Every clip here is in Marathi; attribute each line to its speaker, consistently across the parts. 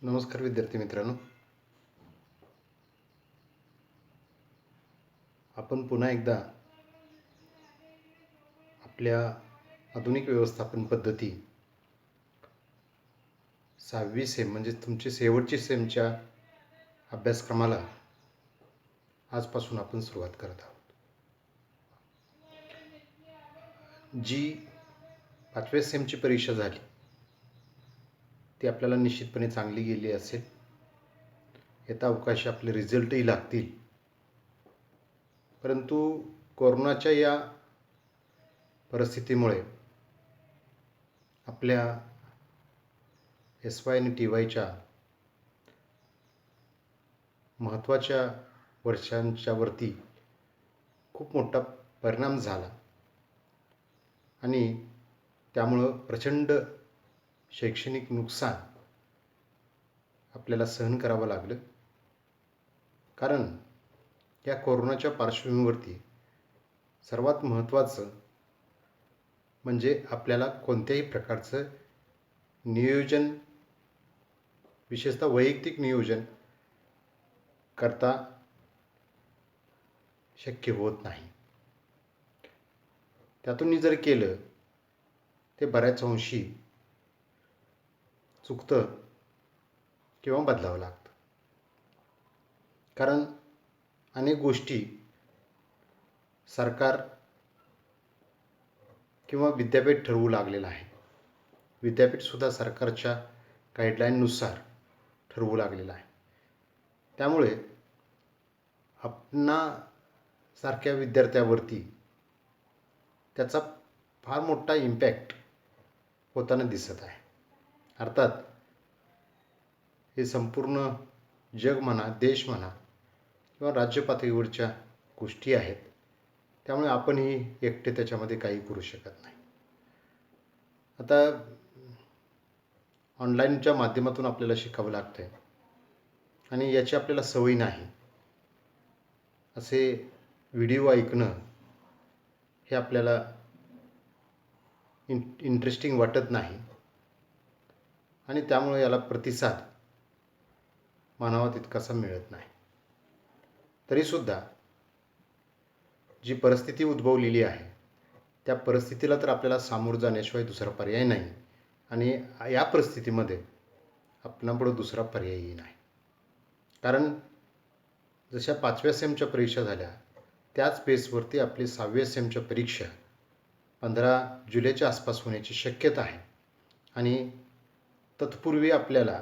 Speaker 1: नमस्कार विद्यार्थी मित्रांनो, आपण पुन्हा एकदा आपल्या आधुनिक व्यवस्थापन पद्धती 6वी सेम म्हणजे तुमची शेवटची सेमच्या अभ्यासक्रमाला आजपासून आपण सुरुवात करत आहोत. जी 5व्या सेमची परीक्षा झाली ती आपल्याला निश्चितपणे चांगली गेली असेल. येत्या अवकाशी आपले रिझल्टही लागतील, परंतु कोरोनाच्या या परिस्थितीमुळे आपल्या SY आणि TYच्या महत्त्वाच्या वर्षांच्या वरती खूप मोठा परिणाम झाला आणि त्यामुळं प्रचंड शैक्षणिक नुकसान आपल्याला सहन करावं लागलं. कारण या कोरोनाच्या पार्श्वभूमीवरती सर्वात महत्त्वाचं म्हणजे आपल्याला कोणत्याही प्रकारचं नियोजन, विशेषतः वैयक्तिक नियोजन करता शक्य होत नाही. त्यातून जर केलं ते बऱ्याच अंशी चुकतं किंवा बदलावं लागतं. कारण अनेक गोष्टी सरकार किंवा विद्यापीठ ठरवू लागलेलं आहे. विद्यापीठसुद्धा सरकारच्या गाईडलाईननुसार ठरवू लागलेलं आहे. त्यामुळे आपणासारख्या विद्यार्थ्यावरती त्याचा फार मोठा इम्पॅक्ट होताना दिसत आहे. अर्थात हे संपूर्ण जग म्हणा, देश म्हणा किंवा राज्य पातळीवरच्या गोष्टी आहेत. त्यामुळे आपणही एकटे त्याच्यामध्ये काही करू शकत नाही. आता ऑनलाईनच्या माध्यमातून आपल्याला शिकावं लागतं आहे आणि याची आपल्याला सवय नाही. असे व्हिडिओ ऐकणं हे आपल्याला इंटरेस्टिंग वाटत नाही आणि त्यामुळे याला प्रतिसाद मानावा तितकासा मिळत नाही. तरीसुद्धा जी परिस्थिती उद्भवलेली आहे त्या परिस्थितीला तर आपल्याला सामोरं जाण्याशिवाय दुसरा पर्याय नाही आणि या परिस्थितीमध्ये आपणापुढं दुसरा पर्यायही नाही. कारण जशा 5व्या सेमच्या परीक्षा झाल्या त्याच बेसवरती आपली 6व्या सेमच्या परीक्षा 15 जुलैच्या आसपास होण्याची शक्यता आहे आणि तत्पूर्वी आपल्याला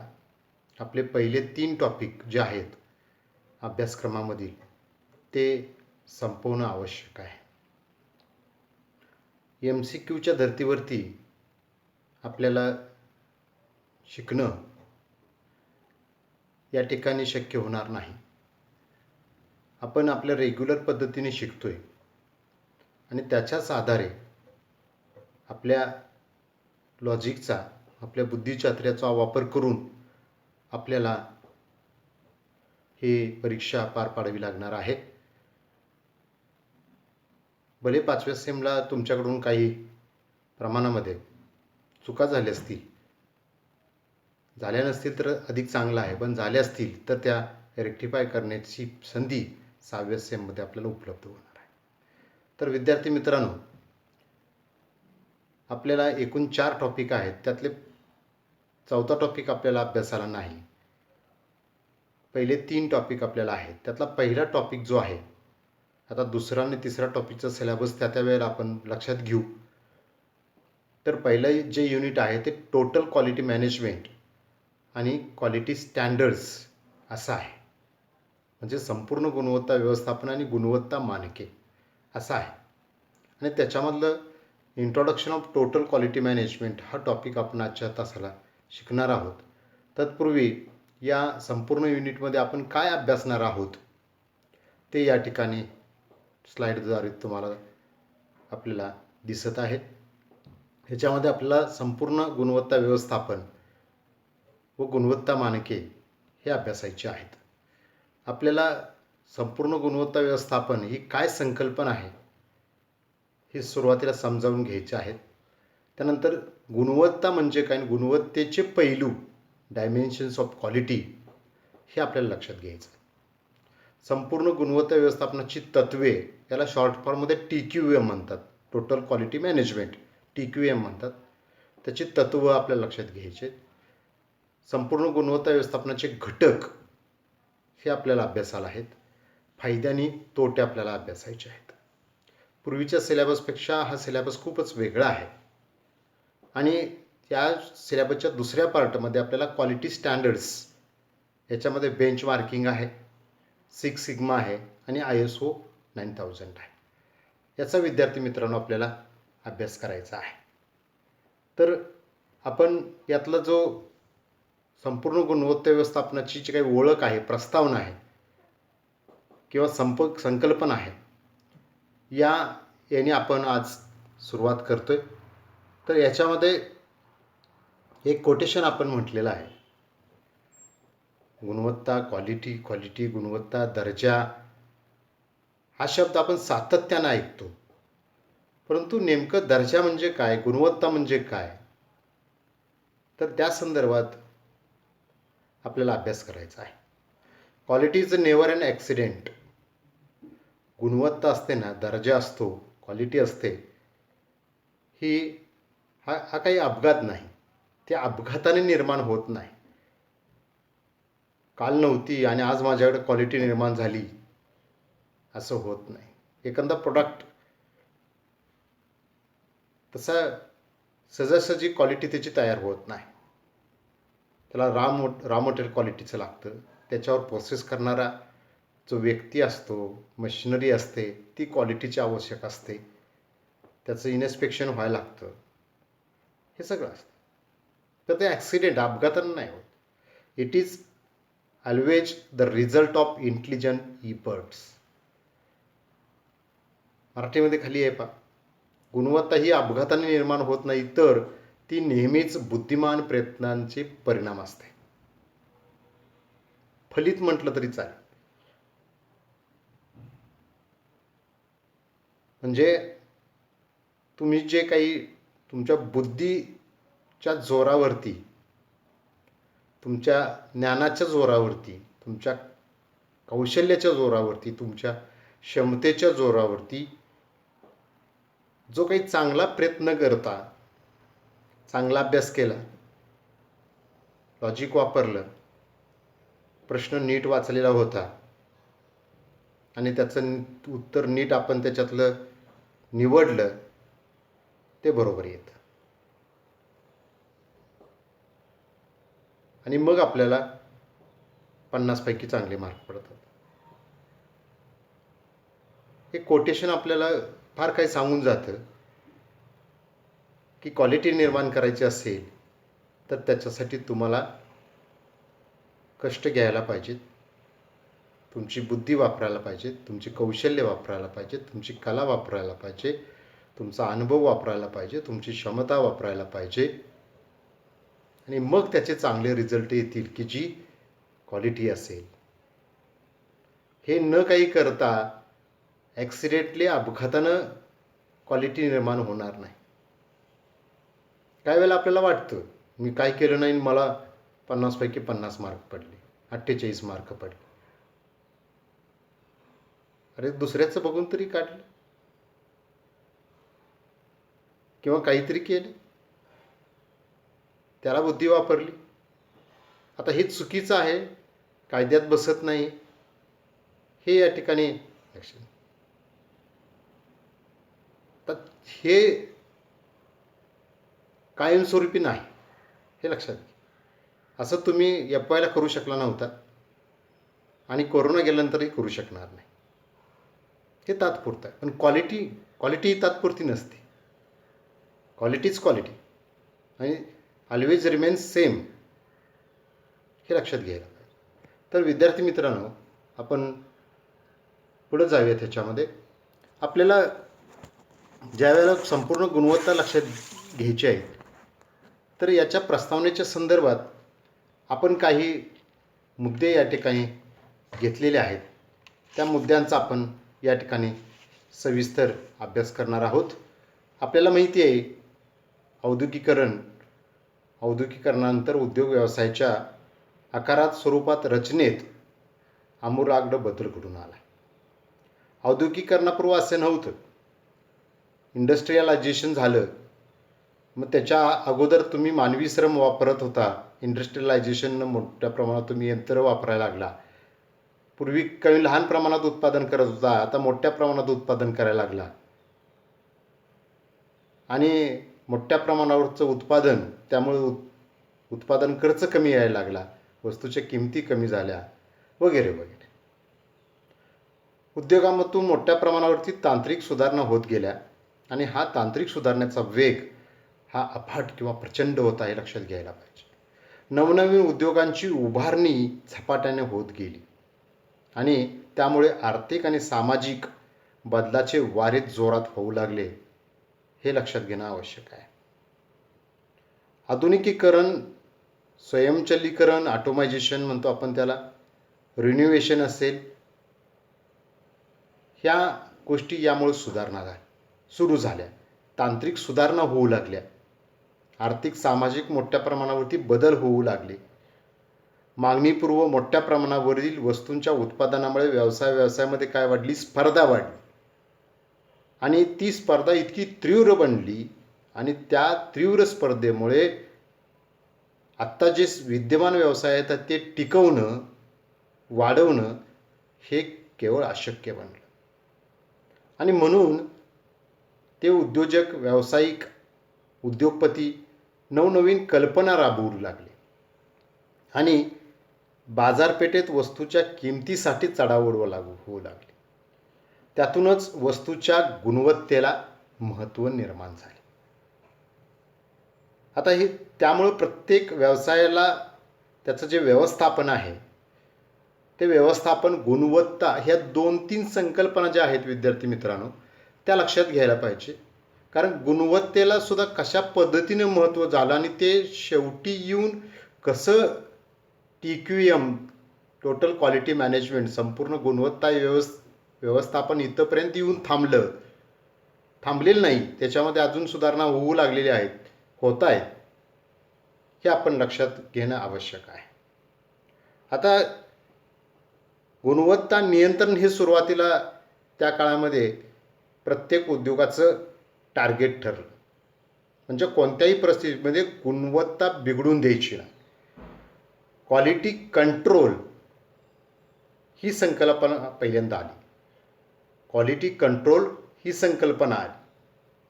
Speaker 1: आपले पहिले 3 टॉपिक जे आहेत अभ्यासक्रमामधील ते संपवणं आवश्यक आहे. MCQच्या धर्तीवरती आपल्याला शिकणं या ठिकाणी शक्य होणार नाही. आपण आपल्या रेग्युलर पद्धतीने शिकतोय आणि त्याच्याच आधारे आपल्या लॉजिकचा, आपल्या बुद्धिचातुर्याचा वापर करून आपल्याला ही परीक्षा पार पाडावी लागणार आहे. भले 5व्या सेमला तुमच्याकडून काही प्रमाणामध्ये चुका झाल्या असतील, झाल्या नसतील तर अधिक चांगलं आहे, पण झाल्या असतील तर त्या रेक्टिफाय करण्याची संधी 6व्या सेममध्ये आपल्याला उपलब्ध होणार आहे. तर विद्यार्थी मित्रांनो, आपल्याला एकूण 4 टॉपिक आहेत. त्यातले 4था टॉपिक आपल्याला अभ्यासाला नाही. पहिले 3 टॉपिक आपल्याला आहेत. त्यातला पहिला टॉपिक जो आहे, आता दुसरा आणि तिसरा टॉपिकचा सिलेबस त्या वेळेला आपण लक्षात घेऊ. तर पहिलं जे युनिट आहे ते टोटल क्वालिटी मॅनेजमेंट आणि क्वालिटी स्टँडर्ड्स असं आहे. म्हणजे संपूर्ण गुणवत्ता व्यवस्थापन आणि गुणवत्ता मानके असं आहे. आणि त्याच्यामधलं introduction of total quality management हा टॉपिक आपण आजच्या तासाला शिकणार आहोत. तत्पूर्वी या संपूर्ण युनिटमध्ये आपण काय अभ्यासणार आहोत ते या ठिकाणी स्लाईडद्वारे तुम्हाला आपल्याला दिसत आहे. ह्याच्यामध्ये आपल्याला संपूर्ण गुणवत्ता व्यवस्थापन व गुणवत्ता मानके हे अभ्यासायचे आहेत. आपल्याला संपूर्ण गुणवत्ता व्यवस्थापन ही काय संकल्पना आहे हे सुरुवातीला समजावून घ्यायचे आहेत. त्यानंतर गुणवत्ता म्हणजे काय, गुणवत्तेचे पैलू डायमेन्शन्स ऑफ क्वालिटी हे आपल्याला लक्षात घ्यायचं. संपूर्ण गुणवत्ता व्यवस्थापनाची तत्वे, याला शॉर्ट फॉर्ममध्ये TQM म्हणतात, टोटल क्वालिटी मॅनेजमेंट, TQM म्हणतात. त्याची तत्व आपल्याला लक्षात घ्यायचे. संपूर्ण गुणवत्ता व्यवस्थापनाचे घटक हे आपल्याला अभ्यासाला आहेत. फायदे आणि तोटे आपल्याला अभ्यासायचे आहेत. पूर्वीच्या सिलेबसपेक्षा हा सिलेबस खूपच वेगळा आहे आणि त्या सिलेबसच्या दुसऱ्या पार्टमध्ये आपल्याला क्वालिटी स्टँडर्ड्स, याच्यामध्ये बेंचमार्किंग आहे, 6 सिग्मा आहे आणि ISO 9000 आहे. याचा विद्यार्थी मित्रांनो आपल्याला अभ्यास करायचा आहे. तर आपण यातला जो संपूर्ण गुणवत्ता व्यवस्थापनाची जी काही ओळख आहे, प्रस्तावना आहे किंवा संकल्पना आहे, याने आपण आज सुरुवात करतोय. तर याच्यामध्ये एक कोटेशन आपण म्हटलेलं आहे, गुणवत्ता, क्वालिटी, गुणवत्ता, दर्जा, हा शब्द आपण सातत्यानं ऐकतो. परंतु नेमकं दर्जा म्हणजे काय, गुणवत्ता म्हणजे काय, तर त्या संदर्भात आपल्याला अभ्यास करायचा आहे. Quality is never an accident. गुणवत्ता असते ना, दर्जा असतो, क्वालिटी असते, हा काही अपघात नाही. ते अपघाताने निर्माण होत नाही. काल नव्हती आणि आज माझ्याकडे क्वालिटी निर्माण झाली असं होत नाही. एखादा प्रोडक्ट तसा सहजासहजी क्वालिटी त्याची तयार होत नाही. त्याला रॉ मटेरियल क्वालिटीचं लागतं. त्याच्यावर प्रोसेस करणारा जो व्यक्ती असतो, मशिनरी असते, ती क्वालिटीची आवश्यक असते. त्याचं इन्स्पेक्शन व्हायला लागतं, हे सगळं असतं. तर ते ॲक्सिडेंट, अपघातानं नाही होत. It is always the result of intelligent efforts. मराठीमध्ये खाली आहे पहा, गुणवत्ता ही अपघाताने निर्माण होत नाही, तर ती नेहमीच बुद्धिमान प्रयत्नांचे परिणाम असते. फलित म्हटलं तरी चालेल. म्हणजे तुम्ही जे काही तुमच्या बुद्धीच्या जोरावरती, तुमच्या ज्ञानाच्या जोरावरती, तुमच्या कौशल्याच्या जोरावरती, तुमच्या क्षमतेच्या जोरावरती जो काही चांगला प्रयत्न करता, चांगला अभ्यास केला, लॉजिक वापरलं, प्रश्न नीट वाचलेला होता आणि त्याचं उत्तर नीट आपण त्याच्यातलं निवडलं, ते बरोबर येतं. आणि मग आपल्याला 50 पैकी चांगले मार्क पडतात. हे कोटेशन आपल्याला फार काही सांगून जातं की क्वालिटी निर्माण करायची असेल तर त्याच्यासाठी तुम्हाला कष्ट घ्यायला पाहिजेत, तुमची बुद्धी वापरायला पाहिजे, तुमची कौशल्य वापरायला पाहिजे, तुमची कला वापरायला पाहिजे, तुमचा अनुभव वापरायला पाहिजे, तुमची क्षमता वापरायला पाहिजे आणि मग त्याचे चांगले रिझल्ट येतील की जी क्वालिटी असेल. हे न काही करता ॲक्सिडेंटली, अपघातानं क्वालिटी निर्माण होणार नाही. काही वेळेला आपल्याला वाटतं मी काय केलं नाही, मला 50 पैकी 50 मार्क पडले, 48 मार्क पडले. अरे दुसऱ्याचं बघून तरी काढलं किंवा काहीतरी केलं, त्याला बुद्धी वापरली. आता हे चुकीचं आहे, कायद्यात बसत नाही, हे या ठिकाणी लक्षात. तर हे कायमस्वरूपी नाही, हे लक्षात घ्या. असं तुम्ही FYला करू शकला नव्हता आणि कोरोना गेल्यानंतरही करू शकणार नाही. हे तात्पुरतं आहे. पण क्वालिटी ही तात्पुरती नसते. क्वालिटीच क्वालिटी आणि ऑलवेज रिमेन्स सेम, हे लक्षात घ्यायला पाहिजे. तर विद्यार्थी मित्रांनो, आपण पुढे जाऊया. त्याच्यामध्ये आपल्याला ज्या वेळेला संपूर्ण गुणवत्ता लक्षात घ्यायची आहे, तर याच्या प्रस्तावनेच्या संदर्भात आपण काही मुद्दे या ठिकाणी घेतलेले आहेत. त्या मुद्द्यांचा आपण या ठिकाणी सविस्तर अभ्यास करणार आहोत. आपल्याला माहिती आहे औद्योगिकीकरण औद्योगिकरणानंतर उद्योग व्यवसायाच्या आकारात, स्वरूपात, रचनेत आमूलाग्र बदल घडून आला. औद्योगिकरणापूर्वी असं नव्हतं. इंडस्ट्रियलायझेशन झालं, मग त्याच्या अगोदर तुम्ही मानवी श्रम वापरत होता. इंडस्ट्रियलायझेशननं मोठ्या प्रमाणात तुम्ही यंत्र वापरायला लागला. पूर्वी काही लहान प्रमाणात उत्पादन करत होता, आता मोठ्या प्रमाणात उत्पादन करायला लागला. आणि मोठ्या प्रमाणावरचं उत्पादन, त्यामुळे उत्पादन खर्च कमी यायला लागला, वस्तूच्या किमती कमी झाल्या वगैरे वगैरे. उद्योगामधून मोठ्या प्रमाणावरती तांत्रिक सुधारणा होत गेल्या आणि हा तांत्रिक सुधारण्याचा वेग हा अफाट किंवा प्रचंड होता, हे लक्षात घ्यायला पाहिजे. नवनवीन उद्योगांची उभारणी झपाट्याने होत गेली आणि त्यामुळे आर्थिक आणि सामाजिक बदलाचे वारे जोरात होऊ लागले, हे लक्षात घेणं आवश्यक आहे. आधुनिकीकरण, स्वयंचलीकरण, ऑटोमायझेशन म्हणतो आपण त्याला, रिन्युवेशन असेल, ह्या गोष्टी यामुळे सुरू झाल्या. तांत्रिक सुधारणा होऊ लागल्या. आर्थिक सामाजिक मोठ्या प्रमाणावरती बदल होऊ लागले. मागणीपूर्व मोठ्या प्रमाणावरील वस्तूंच्या उत्पादनामुळे व्यवसायामध्ये काय वाढली? स्पर्धा वाढली. आणि ती स्पर्धा इतकी तीव्र बनली आणि त्या तीव्र स्पर्धेमुळे आत्ता जे विद्यमान व्यवसाय आहेत ते टिकवणं, वाढवणं हे केवळ अशक्य बनलं. आणि म्हणून ते उद्योजक, व्यावसायिक, उद्योगपती नवनवीन कल्पना राबवू लागले आणि बाजारपेठेत वस्तूच्या किमतीसाठी चढाओढ होऊ लागली. त्यातूनच वस्तूच्या गुणवत्तेला महत्त्व निर्माण झाले. आता हे त्यामुळे प्रत्येक व्यवसायाला त्याचं जे व्यवस्थापन आहे, ते व्यवस्थापन, गुणवत्ता, ह्या 2-3 संकल्पना ज्या आहेत विद्यार्थी मित्रांनो, त्या लक्षात घ्यायला पाहिजे. कारण गुणवत्तेला सुद्धा कशा पद्धतीने महत्त्व झालं आणि ते शेवटी येऊन कसं TQM, टोटल क्वालिटी मॅनेजमेंट, संपूर्ण गुणवत्ता व्यवस्थापन इथंपर्यंत येऊन थांबलेलं नाही, त्याच्यामध्ये अजून सुधारणा होऊ लागलेल्या आहेत, होत आहेत, हे आपण लक्षात घेणं आवश्यक आहे. आता गुणवत्ता नियंत्रण हे सुरुवातीला त्या काळामध्ये प्रत्येक उद्योगाचं टार्गेट ठरलं. म्हणजे कोणत्याही परिस्थितीमध्ये गुणवत्ता बिघडून द्यायची नाही. क्वालिटी कंट्रोल ही संकल्पना पहिल्यांदा आली. क्वालिटी कंट्रोल ही संकल्पना आली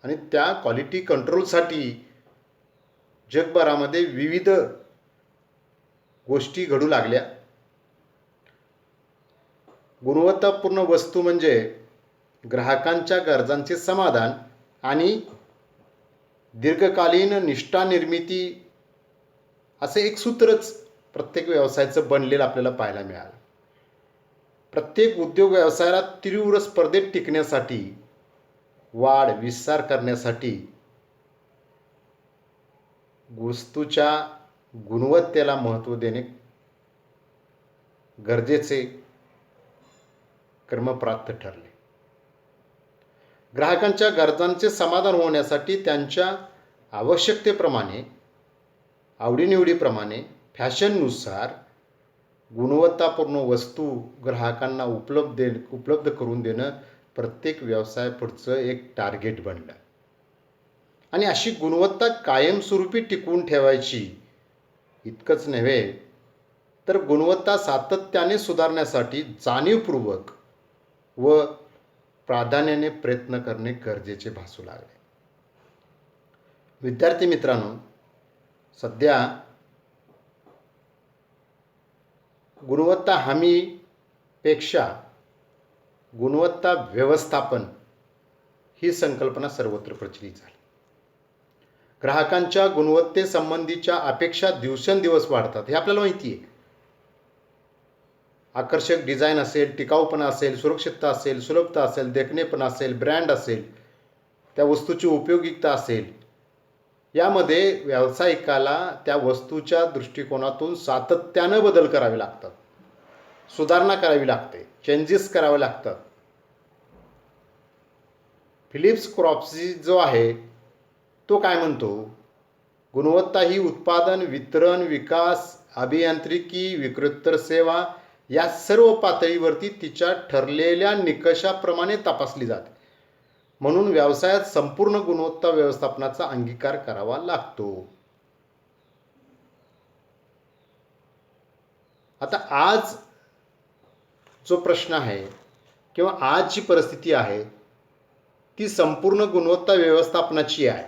Speaker 1: आणि त्या क्वालिटी कंट्रोलसाठी जगभरामध्ये विविध गोष्टी घडू लागल्या. गुणवत्तापूर्ण वस्तू म्हणजे ग्राहकांच्या गरजांचे समाधान आणि दीर्घकालीन निष्ठा निर्मिती, असे एक सूत्रच प्रत्येक व्यवसायाचं बनलेलं आपल्याला पाहायला मिळालं. प्रत्येक उद्योग व्यवसायाला तीव्र स्पर्धेत टिकण्यासाठी, वाढ विस्तार करण्यासाठी वस्तूच्या गुणवत्तेला महत्त्व देणे गरजेचे क्रमप्राप्त ठरले. ग्राहकांच्या गरजांचे समाधान होण्यासाठी त्यांच्या आवश्यकतेप्रमाणे, आवडीनिवडीप्रमाणे, फॅशननुसार गुणवत्तापूर्ण वस्तू ग्राहकांना उपलब्ध करून देणं प्रत्येक व्यवसायापुढचं एक टार्गेट बनलं. आणि अशी गुणवत्ता कायमस्वरूपी टिकवून ठेवायची, इतकंच नव्हे तर गुणवत्ता सातत्याने सुधारण्यासाठी जाणीवपूर्वक व प्राधान्याने प्रयत्न करणे गरजेचे भासू लागले. विद्यार्थी मित्रांनो, सध्या गुणवत्ता हमीपेक्षा गुणवत्ता व्यवस्थापन ही संकल्पना सर्वत्र प्रचलित झाली. ग्राहकांच्या गुणवत्तेसंबंधीच्या अपेक्षा दिवसेंदिवस वाढतात, हे आपल्याला माहिती आहे. आकर्षक डिझाईन असेल, टिकाऊपणा असेल, सुरक्षितता असेल, सुलभता असेल, देखणेपणा असेल, ब्रँड असेल, त्या वस्तूची उपयोगिता असेल, यामध्ये व्यावसायिकाला त्या वस्तूच्या दृष्टिकोनातून सातत्यानं बदल करावे लागतात, सुधारणा करावी लागते, चेंजेस करावे लागतात. फिलिप्स क्रॉफ्ट्स जो आहे तो काय म्हणतो, गुणवत्ता ही उत्पादन, वितरण, विकास, अभियांत्रिकी, विक्रोत्तर सेवा या सर्व पातळीवरती तिच्या ठरलेल्या निकषाप्रमाणे तपासली जाते. म्हणून व्यवसायात संपूर्ण गुणवत्ता व्यवस्थापनाचा अंगीकार करावा लागतो. आता आज जो प्रश्न आहे किंवा आज जी परिस्थिती आहे ती संपूर्ण गुणवत्ता व्यवस्थापनाची आहे.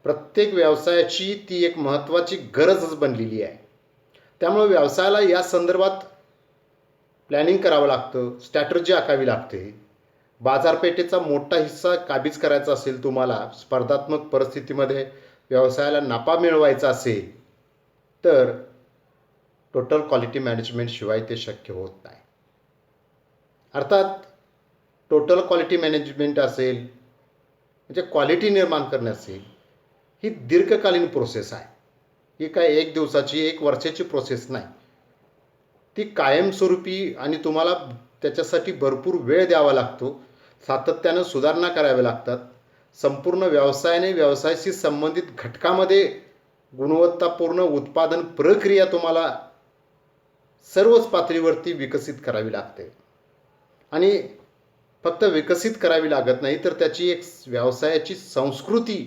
Speaker 1: प्रत्येक व्यवसायाची ती एक महत्त्वाची गरजच बनलेली आहे. त्यामुळे व्यवसायाला या संदर्भात प्लॅनिंग करावं लागतं, स्ट्रॅटर्जी आखावी लागते. बाजारपेठेचा मोठा हिस्सा काबीज करायचा असेल, तुम्हाला स्पर्धात्मक परिस्थितीमध्ये व्यवसायाला नफा मिळवायचा असेल तर टोटल क्वालिटी मॅनेजमेंट शिवाय ते शक्य होत नाही. अर्थात टोटल क्वालिटी मॅनेजमेंट असेल म्हणजे क्वालिटी निर्माण करणे असेल, ही दीर्घकालीन प्रोसेस आहे. ही काय एक दिवसाची एक वर्षाची प्रोसेस नाही. ती कायमस्वरूपी आणि तुम्हाला त्याच्यासाठी भरपूर वेळ द्यावा लागतो. सातत्यानं सुधारणा कराव्या लागतात. संपूर्ण व्यवसायाने व्यवसायाशी संबंधित घटकामध्ये गुणवत्तापूर्ण उत्पादन प्रक्रिया तुम्हाला सर्वच पातळीवरती विकसित करावी लागते. आणि फक्त विकसित करावी लागत नाही तर त्याची एक व्यवसायाची संस्कृती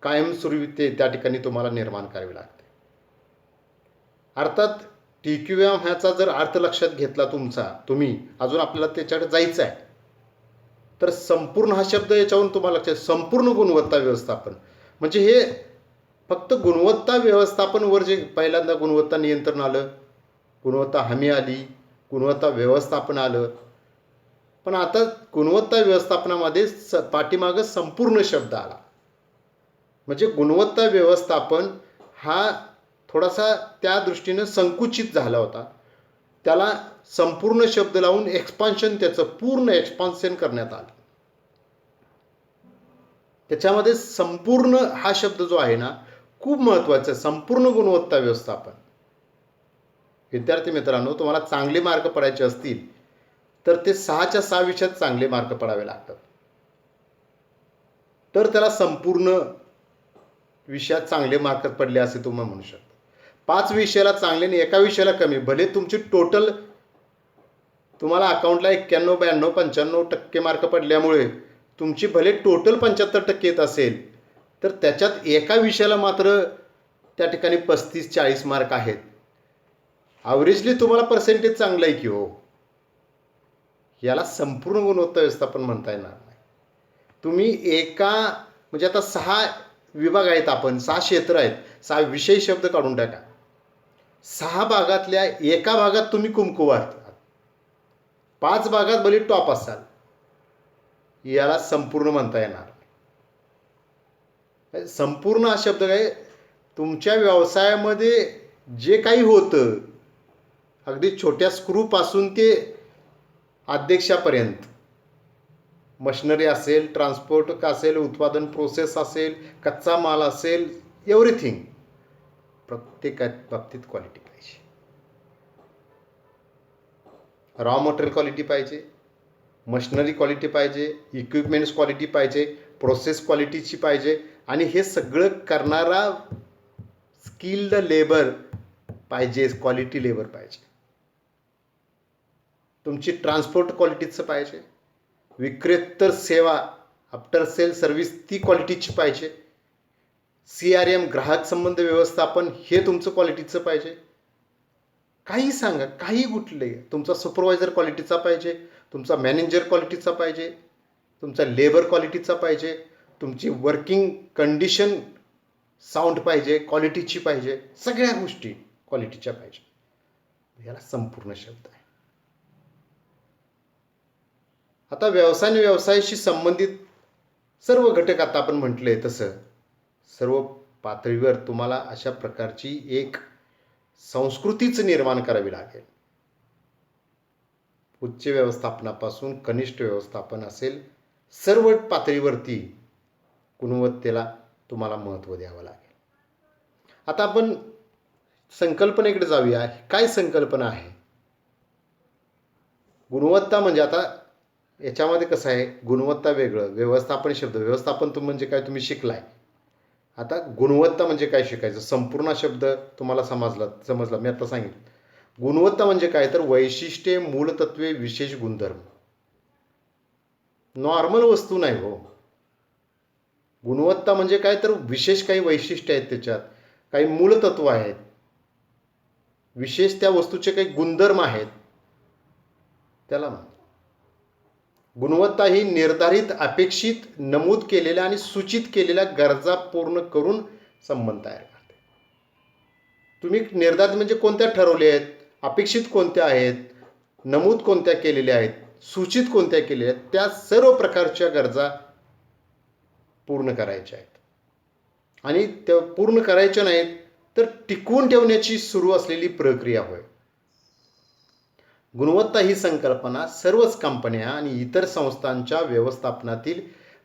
Speaker 1: कायमस्वरूपी त्या ठिकाणी तुम्हाला निर्माण करावी लागते. अर्थात TQM ह्याचा जर अर्थ लक्षात घेतला तुम्ही अजून आपल्याला त्याच्याकडे जायचं आहे तर संपूर्ण हा शब्द याच्यावरून तुम्हाला लक्षात, संपूर्ण गुणवत्ता व्यवस्थापन म्हणजे हे फक्त गुणवत्ता व्यवस्थापनवर जे पहिल्यांदा गुणवत्ता नियंत्रण आलं, गुणवत्ता हमी आली, गुणवत्ता व्यवस्थापन आलं, पण आता गुणवत्ता व्यवस्थापनामध्ये पाठीमागं संपूर्ण शब्द आला. म्हणजे गुणवत्ता व्यवस्थापन हा थोडासा त्या दृष्टीनं संकुचित झाला होता. त्याला संपूर्ण शब्द लावून एक्सपान्शन, त्याचं पूर्ण एक्सपान्शन करण्यात आलं. त्याच्यामध्ये संपूर्ण हा शब्द जो आहे ना खूप महत्त्वाचा आहे. संपूर्ण गुणवत्ता व्यवस्थापन. विद्यार्थी मित्रांनो, तुम्हाला चांगले मार्क पडायचे असतील तर ते 6च्या 6 विषयात चांगले मार्क पडावे लागतात. तर त्याला संपूर्ण विषयात चांगले मार्क पडले असे तुम्ही म्हणू शकता. 5 विषयाला चांगले आणि एका विषयाला कमी, भले तुमची टोटल तुम्हाला अकाउंटला 91, 92, 95% मार्क पडल्यामुळे तुमची भले टोटल 75% येत असेल तर त्याच्यात एका विषयाला मात्र त्या ठिकाणी 35-40 मार्क आहेत. ॲव्हरेजली तुम्हाला पर्सेंटेज चांगलं आहे की हो. याला संपूर्ण गुणवत्ता व्यवस्थापन म्हणता येणार नाही. तुम्ही एका म्हणजे आता 6 विभाग आहेत, आपण 6 क्षेत्र आहेत, 6 विषय शब्द काढून टाका. 6 भागातल्या एका भागात तुम्ही कुमकुवत, 5 भागात भले टॉप असाल, याला संपूर्ण म्हणता येणार. संपूर्ण हा शब्द काय, तुमच्या व्यवसायामध्ये जे काही होतं अगदी छोट्या स्क्रूपासून ते अध्यक्षापर्यंत, मशिनरी असेल, ट्रान्सपोर्ट असेल, उत्पादन प्रोसेस असेल, कच्चा माल असेल, एव्हरीथिंग, प्रत्येक बाबतीत क्वालिटी पाहिजे. रॉ मटेरियल क्वालिटी पाहिजे, मशिनरी क्वालिटी पाहिजे, इक्विपमेंट्स क्वालिटी पाहिजे, प्रोसेस क्वालिटीची पाहिजे आणि हे सगळं करणारा स्किल्ड लेबर पाहिजे, क्वालिटी लेबर पाहिजे. तुमची ट्रान्सपोर्ट क्वालिटीचं पाहिजे, विक्रेतर सेवा आफ्टर सेल सर्व्हिस ती क्वालिटीची पाहिजे, CRM ग्राहक संबंध व्यवस्थापन हे तुमचं क्वालिटीचं पाहिजे. काही सांगा, काही कुठले, तुमचा सुपरवायझर क्वालिटीचा पाहिजे, तुमचा मॅनेजर क्वालिटीचा पाहिजे, तुमचा लेबर क्वालिटीचा पाहिजे, तुमची वर्किंग कंडिशन साऊंड पाहिजे, क्वालिटीची पाहिजे, सगळ्या गोष्टी क्वालिटीच्या पाहिजे. याला संपूर्ण शब्द आहे. आता व्यवसायाशी संबंधित सर्व घटक आता आपण म्हटले तसं सर्व पातळीवर तुम्हाला अशा प्रकारची एक संस्कृतीच निर्माण करावी लागेल. उच्च व्यवस्थापनापासून कनिष्ठ व्यवस्थापन असेल, सर्व पातळीवरती गुणवत्तेला तुम्हाला महत्त्व द्यावं लागेल. आता आपण संकल्पनेकडे जाऊया. काय संकल्पना आहे गुणवत्ता म्हणजे? आता याच्यामध्ये कसं आहे, गुणवत्ता वेगळं, व्यवस्थापन शब्द, व्यवस्थापन म्हणजे काय तुम्ही शिकलाय, आता गुणवत्ता म्हणजे काय शिकायचं, संपूर्ण शब्द तुम्हाला समजला मी आता सांगितलं. गुणवत्ता म्हणजे काय तर वैशिष्ट्ये, मूलतत्वे, विशेष गुणधर्म. नॉर्मल वस्तू नाही हो. गुणवत्ता म्हणजे काय तर विशेष काही वैशिष्ट्य आहेत, त्याच्यात काही मूलतत्व आहेत, विशेष त्या वस्तूचे काही गुणधर्म आहेत, त्याला म्हणतात गुणवत्ता. ही निर्धारित, अपेक्षित, नमूद केलेल्या आणि सूचित केलेल्या गरजा पूर्ण करून संबंध तयार करते. तुम्ही निर्धारित म्हणजे कोणत्या ठरवल्या आहेत, अपेक्षित कोणत्या आहेत, नमूद कोणत्या केलेल्या आहेत, सूचित कोणत्या केलेल्या आहेत, त्या सर्व प्रकारच्या गरजा पूर्ण करायच्या आहेत. आणि त्या पूर्ण करायच्या नाहीत तर टिकवून ठेवण्याची सुरू असलेली प्रक्रिया होय. गुणवत्ता ही संकल्पना सर्वच कंपन्या आणि इतर संस्थांच्या व्यवस्थापनातील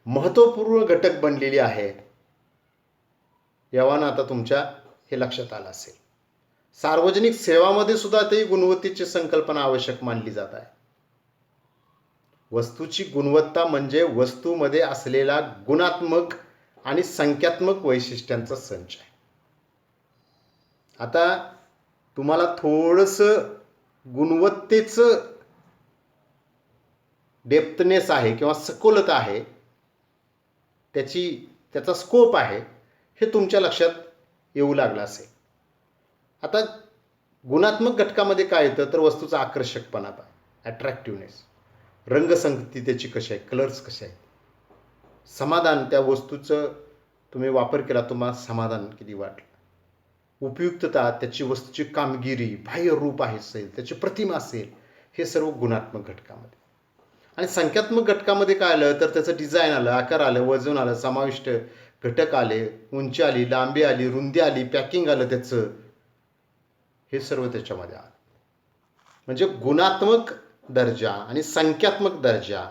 Speaker 1: महत्त्वपूर्ण घटक बनलेली आहे. यावानं आता तुमच्या हे लक्षात आलं असेल. सार्वजनिक सेवामध्ये सुद्धा ते गुणवत्तेची संकल्पना आवश्यक मानली जात आहे. वस्तूची गुणवत्ता म्हणजे वस्तूमध्ये असलेला गुणात्मक आणि संख्यात्मक वैशिष्ट्यांचा संच आहे. आता तुम्हाला थोडंसं गुणवत्तेचं डेप्थनेस आहे किंवा सखोलता आहे, त्याचा स्कोप आहे, हे तुमच्या लक्षात येऊ लागलं असेल. आता गुणात्मक घटकामध्ये काय येतं तर वस्तूचा आकर्षकपणा, अट्रॅक्टिव्हनेस, रंगसंगती त्याची कशी आहे, कलर्स कसे आहेत, समाधान, त्या वस्तूचं तुम्ही वापर केला तुम्हाला समाधान किती वाटलं, उपयुक्तता, त्याची वस्तूची कामगिरी, बाह्य रूप आहे असेल, त्याची प्रतिमा असेल, हे सर्व गुणात्मक घटकामध्ये. आणि संख्यात्मक घटकामध्ये काय आलं तर त्याचं डिझाईन आलं, आकार आलं, वजन आलं, समाविष्ट घटक आले, उंची आली, लांबी आली, रुंदी आली, पॅकिंग आलं त्याचं, हे सर्व त्याच्यामध्ये आलं. म्हणजे गुणात्मक दर्जा आणि संख्यात्मक दर्जा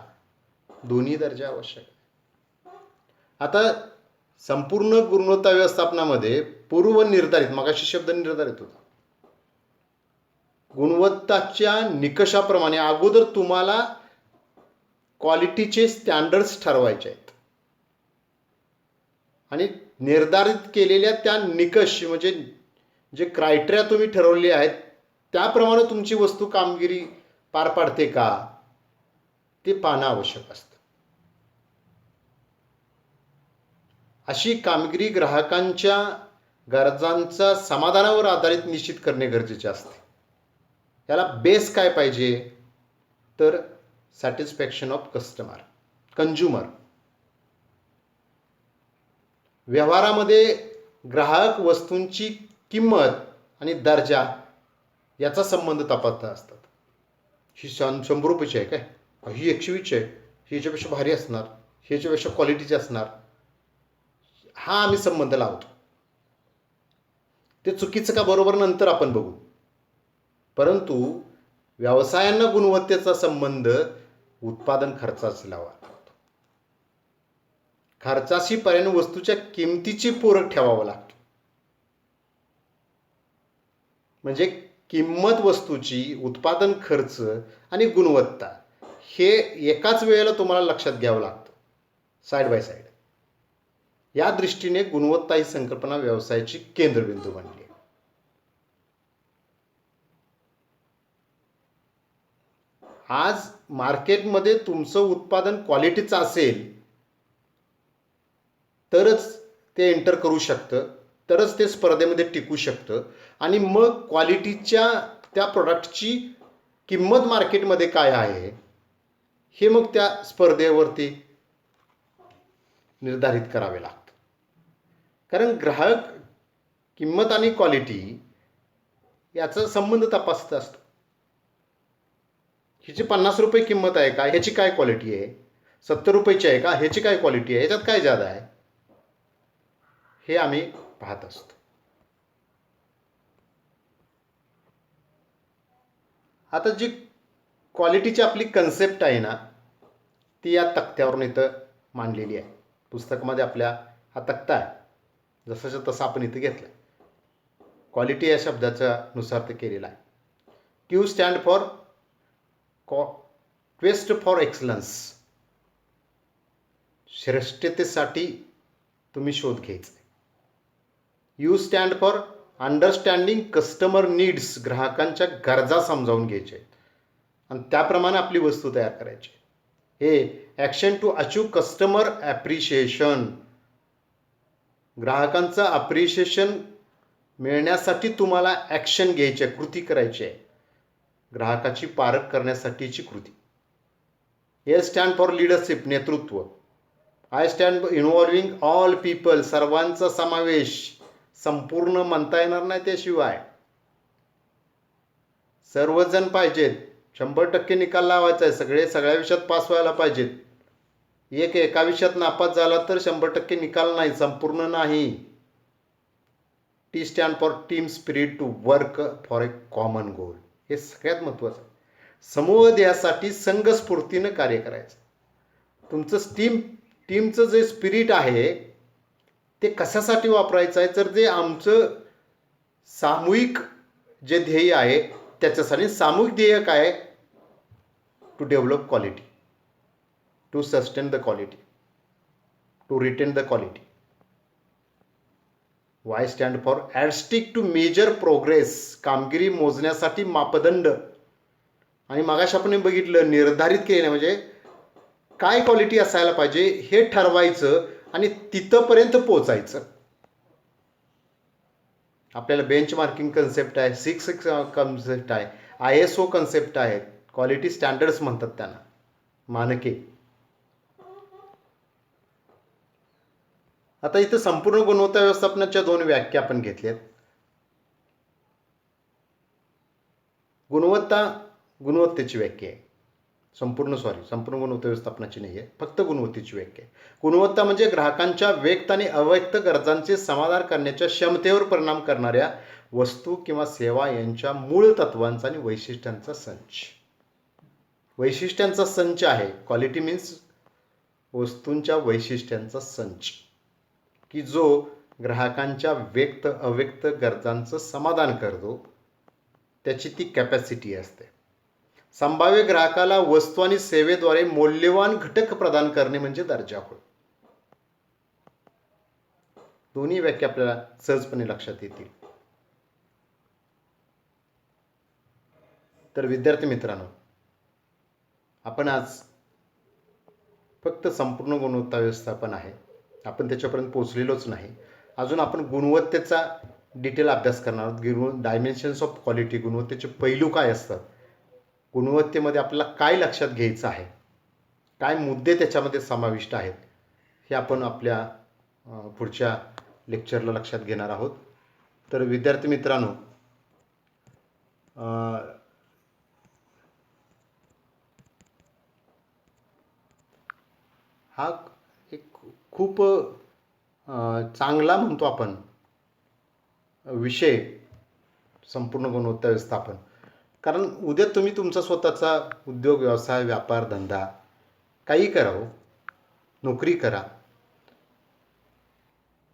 Speaker 1: दोन्ही दर्जा आवश्यक. आता संपूर्ण गुणवत्ता व्यवस्थापनामध्ये पूर्व निर्धारित, मगाशी शब्द निर्धारित होता, गुणवत्ताच्या निकषाप्रमाणे अगोदर तुम्हाला क्वालिटीचे स्टँडर्ड्स ठरवायचे आहेत आणि निर्धारित केलेल्या त्या निकष म्हणजे जे क्रायटेरिया तुम्ही ठरवले आहेत त्याप्रमाणे तुमची वस्तू कामगिरी पार पाडते का ते पाहणं आवश्यक असतं. अशी कामगिरी ग्राहकांच्या गरजांचा समाधानावर आधारित निश्चित करणे गरजेचे असते. याला बेस काय पाहिजे तर सॅटिस्फॅक्शन ऑफ कंझ्युमर. व्यवहारामध्ये ग्राहक वस्तूंची किंमत आणि दर्जा याचा संबंध तपासत असतात. ही 100 रुपयाची आहे काय, ही 120 आहे, ही याच्यापेक्षा भारी असणार, ही याच्यापेक्षा क्वालिटीची असणार, हा आम्ही संबंध लावतो. ते चुकीचं का बरोबर नंतर आपण बघू. परंतु व्यवसायांना गुणवत्तेचा संबंध उत्पादन खर्चाशी लावा लागतो. खर्चाशी पर्याय वस्तूच्या किमतीची पूरक ठेवावं लागतो. म्हणजे किंमत वस्तूची, उत्पादन खर्च आणि गुणवत्ता हे एकाच वेळेला तुम्हाला लक्षात घ्यावं लागतं, साईड बाय साईड. या दृष्टीने गुणवत्ता ही संकल्पना व्यवसायाची केंद्रबिंदू बनली आहे. आज मार्केटमध्ये तुमचं उत्पादन क्वालिटीचं असेल तरच ते एंटर करू शकतं, तरच ते स्पर्धेमध्ये टिकू शकतं आणि मग क्वालिटीच्या त्या प्रोडक्टची किंमत मार्केटमध्ये काय आहे हे मग त्या स्पर्धेवरती निर्धारित करावे लागतं. कारण ग्राहक किंमत आणि क्वालिटी याचा संबंध तपासत असतो. ह्याची 50 रुपये किंमत आहे का, ह्याची काय क्वालिटी आहे, 70 रुपयाची आहे का, ह्याची काय क्वालिटी आहे, ह्याच्यात काय जादा आहे, हे आम्ही पाहत असतो. आता जी क्वालिटीची आपली कन्सेप्ट आहे ना ती या तक्त्यावरून इथं मांडलेली आहे. पुस्तकामध्ये आपल्या हा तक्ता आहे, जसंच्या तसं आपण इथं घेतलं. क्वालिटी या शब्दाच्या नुसार ते केलेलं आहे. Q stand for quest for excellence. श्रेष्ठतेसाठी तुम्ही शोध घ्यायचा. U stand for understanding customer needs. ग्राहकांच्या गरजा समजावून घ्यायच्या आहेत आणि त्याप्रमाणे आपली वस्तू तयार करायची. हे action to achieve customer appreciation. ग्राहकांचं अप्रिशिएशन मिळण्यासाठी तुम्हाला ॲक्शन घ्यायची आहे, कृती करायची आहे. ग्राहकाची पारख करण्यासाठीची कृती. ए स्टँड फॉर लिडरशिप, नेतृत्व. I stand involving all people, सर्वांचा समावेश. संपूर्ण म्हणता येणार नाही त्याशिवाय. सर्वजण पाहिजेत. 100% निकाल लावायचा आहे. सगळ्या विषयात पास व्हायला पाहिजेत. एका विषयात नापास झाला तर 100% निकाल नाही, संपूर्ण नाही. T stand for team spirit, to work for a common goal. हे सगळ्यात महत्त्वाचं आहे. समूह ध्येयासाठी संघस्फूर्तीनं कार्य करायचं. तुमचं टीमचं जे स्पिरिट आहे ते कशासाठी वापरायचं आहे, तर जे आमचं सामूहिक जे ध्येय आहे त्याच्यासाठी. सामूहिक ध्येय काय? To develop quality, to sustain the quality, to retain the quality. Y stand for yardstick, to measure progress. कामगिरी मोजण्यासाठी मापदंड. आणि मगाशी आपण बघितलं, निर्धारित केलं म्हणजे काय क्वालिटी असायला पाहिजे हे ठरवायचं आणि तिथंपर्यंत पोचायचं. आपल्याला बेंच मार्किंग कन्सेप्ट आहे, 6 कन्सेप्ट आहे, ISO कन्सेप्ट आहेत, क्वालिटी स्टँडर्ड्स म्हणतात त्यांना, मानके. आता इथं संपूर्ण गुणवत्ता व्यवस्थापनाच्या 2 व्याख्या आपण घेतल्यात. गुणवत्तेची व्याख्या आहे. संपूर्ण गुणवत्ता व्यवस्थापनाची नाही आहे, फक्त गुणवत्तेची व्याख्या आहे. गुणवत्ता म्हणजे ग्राहकांच्या व्यक्त आणि अव्यक्त गरजांचे समाधान करण्याच्या क्षमतेवर परिणाम करणाऱ्या वस्तू किंवा सेवा यांच्या मूळ तत्वांचा आणि वैशिष्ट्यांचा संच. वैशिष्ट्यांचा संच आहे. क्वालिटी मीन्स वस्तूंच्या वैशिष्ट्यांचा संच, की जो ग्राहकांच्या व्यक्त अव्यक्त गरजांचं समाधान करतो, त्याची ती कॅपॅसिटी असते. संभाव्य ग्राहकाला वस्तू आणि सेवेद्वारे मौल्यवान घटक प्रदान करणे म्हणजे दर्जा होय. दोन्ही व्याख्या आपल्याला सहजपणे लक्षात येतील. तर विद्यार्थी मित्रांनो, आपण आज फक्त संपूर्ण गुणवत्ता व्यवस्थापन आहे, आपण त्याच्यापर्यंत पोहोचलेलोच नाही. अजून आपण गुणवत्तेचा डिटेल अभ्यास करणार आहोत. डायमेन्शन्स ऑफ क्वालिटी, गुणवत्तेचे पैलू काय असतात, गुणवत्तेमध्ये आपल्याला काय लक्षात घ्यायचं आहे, काय मुद्दे त्याच्यामध्ये समाविष्ट आहेत, हे आपण आपल्या पुढच्या लेक्चरला लक्षात घेणार आहोत. तर विद्यार्थी मित्रांनो, हा एक खूप चांगला म्हणतो आपण विषय, संपूर्ण गुणवत्ता व्यवस्थापन. कारण उद्या तुम्ही तुमचा स्वतःचा उद्योग, व्यवसाय, व्यापार, धंदा काही करा, नोकरी करा.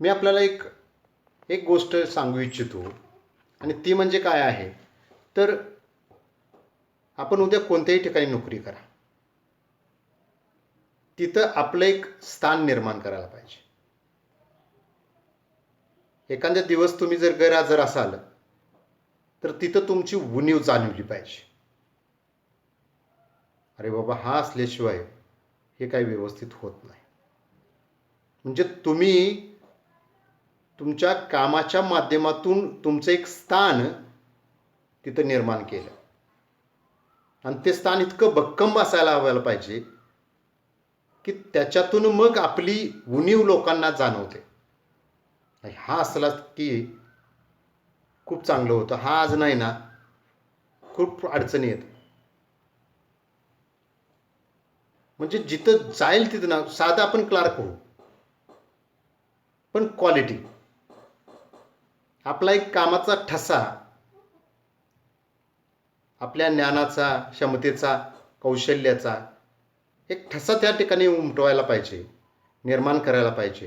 Speaker 1: मी आपल्याला एक गोष्ट सांगू इच्छितो, आणि ती म्हणजे काय आहे, तर आपण उद्या कोणत्याही ठिकाणी नोकरी करा, तिथं आपलं एक स्थान निर्माण करायला पाहिजे. एखाद्या दिवस तुम्ही जर गैरहजर असाल तर तिथं तुमची उणीव जाणवली पाहिजे. अरे बाबा, हा असल्याशिवाय हे काही व्यवस्थित होत नाही. म्हणजे तुम्ही तुमच्या कामाच्या माध्यमातून तुमचं एक स्थान तिथं निर्माण केलं, आणि ते स्थान इतकं भक्कम असायला हवं पाहिजे की त्याच्यातून मग आपली उणीव लोकांना जाणवते. हा असला की खूप चांगलं होतं, हा आज नाही ना, खूप अडचणी येत. म्हणजे जिथं जाईल तिथं ना, साधं आपण क्लार्क होऊ, पण क्वालिटी, आपला एक कामाचा ठसा, आपल्या ज्ञानाचा, क्षमतेचा, कौशल्याचा एक ठसा त्या ठिकाणी उमटवायला पाहिजे, निर्माण करायला पाहिजे,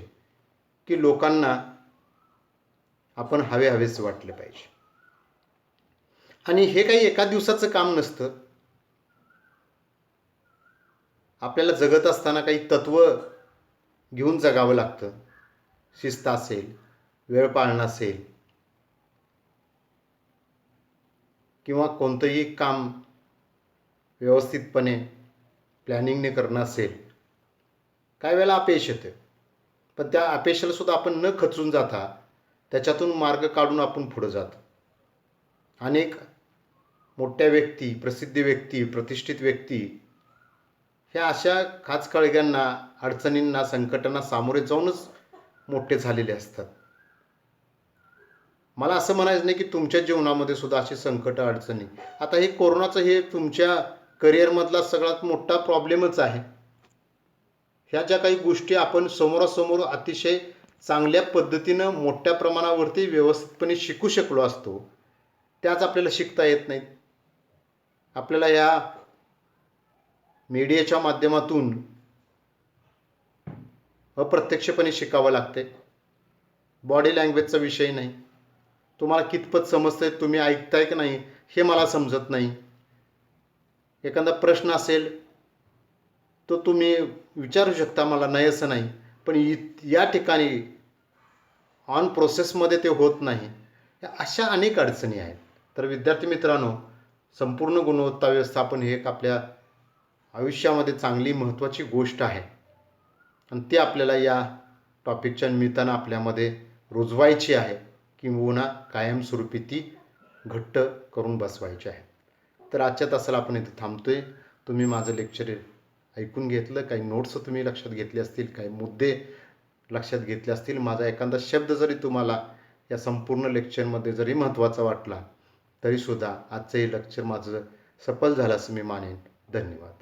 Speaker 1: की लोकांना आपण हवेच वाटले पाहिजे. आणि हे काही एका दिवसाचं काम नसतं. आपल्याला जगत असताना काही तत्व घेऊन जगावं लागतं. शिस्त असेल, वेळ पाळणं असेल किंवा कोणतंही काम व्यवस्थितपणे प्लॅनिंगने करणं असेल, काही वेळेला अपयश येतं. पण त्या अपयशाला सुद्धा आपण न खचून जाता त्याच्यातून मार्ग काढून आपण पुढे जातो. अनेक मोठ्या व्यक्ती, प्रसिद्ध व्यक्ती, प्रतिष्ठित व्यक्ती ह्या अशा खाचखळग्यांना, अडचणींना, संकटांना सामोरे जाऊनच मोठे झालेले असतात. मला असं म्हणायचं नाही की तुमच्या जीवनामध्ये सुद्धा अशी संकट, अडचणी, आता हे कोरोनाचं हे तुमच्या करिअरमधला सगळ्यात मोठा प्रॉब्लेमच आहे. ह्या ज्या काही गोष्टी आपण समोरासमोर अतिशय चांगल्या पद्धतीनं मोठ्या प्रमाणावरती व्यवस्थितपणे शिकू शकलो असतो, त्याच आपल्याला शिकता येत नाहीत. आपल्याला या मीडियाच्या माध्यमातून अप्रत्यक्षपणे शिकावं लागते. बॉडी लँग्वेजचा विषय नाही. तुम्हाला कितपत समजतंय, तुम्ही ऐकताय की नाही हे मला समजत नाही. एखादा प्रश्न असेल तो तुम्ही विचारू शकता मला, नाही असं नाही, पण या ठिकाणी ऑन प्रोसेसमध्ये ते होत नाही. अशा अनेक अडचणी आहेत. तर विद्यार्थी मित्रांनो, संपूर्ण गुणवत्ता व्यवस्थापन हे एक आपल्या आयुष्यामध्ये चांगली महत्त्वाची गोष्ट आहे आणि ती आपल्याला या टॉपिकच्या निमित्तानं आपल्यामध्ये रुजवायची आहे किंवा कायमस्वरूपी ती घट्ट करून बसवायची आहे. तर आजच्या तासाला आपण इथे थांबतोय. तुम्ही माझं लेक्चर ऐकून घेतलं, काही नोट्स तुम्ही लक्षात घेतले असतील, काही मुद्दे लक्षात घेतले असतील, माझा एखादा शब्द जरी तुम्हाला या संपूर्ण लेक्चरमध्ये जरी महत्त्वाचा वाटला तरीसुद्धा आजचं हे लेक्चर माझं सफल झालं असं मी मानेन. धन्यवाद.